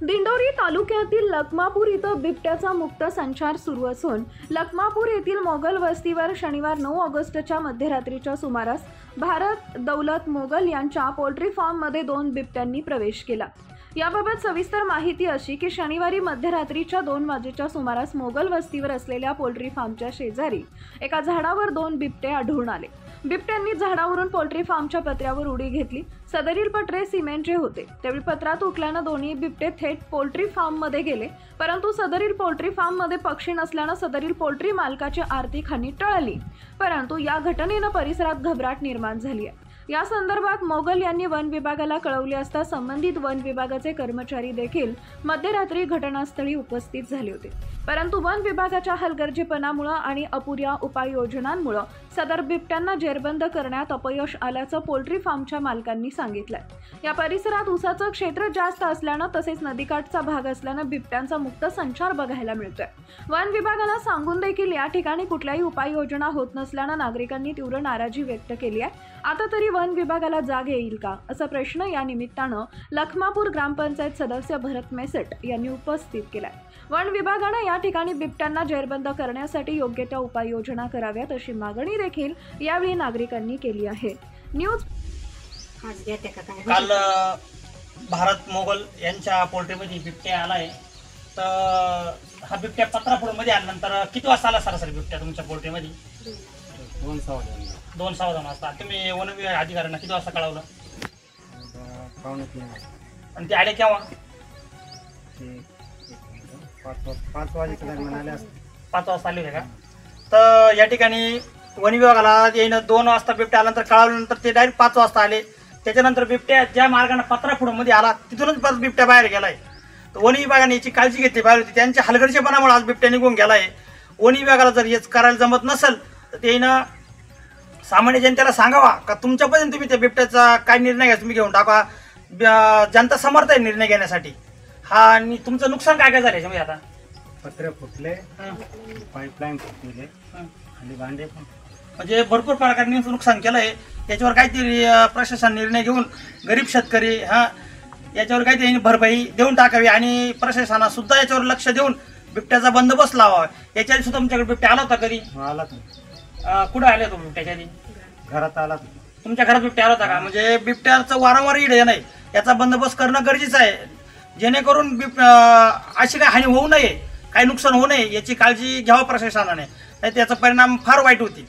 दिंडोरी तालुक्यातील लखमापूर इथं बिबट्याचा मुक्त संचार सुरू असून लखमापूर येथील मोगल वस्तीवर शनिवार 9 ऑगस्टच्या मध्यरात्रीच्या सुमारास भारत दौलत मोगल यांच्या पोल्ट्री फार्ममध्ये 2 बिबट्यांनी प्रवेश केला। याबाबत सविस्तर माहिती अशी की शनिवारी मध्यरात्रीच्या 2 वाजेच्या सुमारास मोगल वस्तीवर असलेल्या पोल्ट्री फार्मच्या शेजारी एका झाडावर 2 बिबटे आढळून आले। बिबट्यांनी झाडावरून पोल्ट्री फार्मच्या पत्र्यावर उडी घेतली। सदरील पत्रे सिमेंटचे होते। त्यावेळी पत्रा तुटल्याने दोन्ही बिबटे थेट पोल्ट्री फार्ममध्ये गेले, परंतु सदरील पोल्ट्री फार्ममध्ये पक्षी नसल्याने सदरील पोल्ट्री मालकाची आर्थिक हानी टळली। परंतु या घटनेने परिसरात घबराट निर्माण झाली आहे। या संदर्भात मोगल यांनी वन विभागाला कळवले असता संबंधित वन विभागाचे कर्मचारी देखील मध्यरात्री घटनास्थळी उपस्थित झाले होते, परंतु वन विभागाच्या हलगर्जीपणामुळे आणि अपुऱ्या उपाययोजनांमुळे सदर बिबट्यांना जेरबंद करण्यात अपयश आल्याचं पोल्ट्री फार्मच्या मालकांनी सांगितलंय। या परिसरात ऊसाचं क्षेत्र जास्त असल्याने तसेच नदीकाठचा भाग असल्याने बिबट्यांचा मुक्त संचार बघायला मिळतोय। वन विभागाला सांगून देखील या ठिकाणी कुठल्याही उपाययोजना होत नसल्याने नागरिकांनी तीव्र नाराजी व्यक्त केली आहे। आता तरी वन विभागाला जाग येईल का असा प्रश्न या निमित्तानं लखमापूर ग्रामपंचायत सदस्य भरत मेसेट यांनी उपस्थित केलाय। वन विभागाने या ठिकाणी बिबट्यांना जेरबंद करण्यासाठी योग्य त्या उपाययोजना कराव्यात अशी मागणी देखील यावेळी नागरिकांनी केली आहे। न्यूज काल भारत मोगल यांच्या पोल्ट्रीमध्ये बिबट्या आलाय, तर हा बिबट्या पत्रापूरमध्ये आल्यानंतर किती वाजता आला सरासरी बिबट्या तुमच्या पोल्ट्रीमध्ये? 2:15 वाजता। तुम्ही वन विभाग अधिकाऱ्यांना किती वाजता कळवलं? 2:45 आणि ते आले केव्हा? 5 वाजेच्या दरम्यान आले असते। 5 वाजता आले होते का? तर या ठिकाणी वन विभागाला येणं 2 वाजता बिबट्या आल्यानंतर कळवल्यानंतर ते डायरेक्ट 5 वाजता आले। त्याच्यानंतर बिबट्या ज्या मार्गाने पत्रापूरमध्ये आला तिथूनच परत बिबट्या बाहेर गेलाय। तर वन विभागाने याची काळजी घेतली पाहिजे होती। त्यांच्या हलगर्जीपणामुळे आज बिबट्या निघून गेलाय। वन विभागाला जर हेच करायला जमत नसेल तर ते सामान्य जनतेला सांगावा का तुमच्यापर्यंत तुम्ही त्या बिबट्याचा काय निर्णय घ्या, तुम्ही घेऊन टाका। जनता समर्थ आहे निर्णय घेण्यासाठी। हा, आणि तुमचं नुकसान काय काय झालं याच्यामध्ये? आता पत्रे फुटले, पाईपलाईन फुटले आणि भांडे पण, म्हणजे भरपूर प्रकारे नुकसान केलंय। याच्यावर काहीतरी प्रशासन निर्णय घेऊन गरीब शेतकरी याच्यावर काहीतरी भरपाई देऊन टाकावी आणि प्रशासनाला सुद्धा याच्यावर लक्ष देऊन बिबट्याचा बंदोबस्त लावावा। याच्याआधी सुद्धा तुमच्याकडे बिबट्या आला होता कधी? आला कुठं आले तो बिबट्याच्या आधी? घरात आला। तुमच्या घरात बिबट्या आला होता का? म्हणजे बिबट्याचं वारंवार येणं नाही, याचा बंदोबस्त करणं गरजेचं आहे, जेणेकरून अशी काही हानी होऊ नये, काही नुकसान होऊ नये याची काळजी घ्यावं प्रशासनाने, नाही त्याचा परिणाम फार वाईट होतील।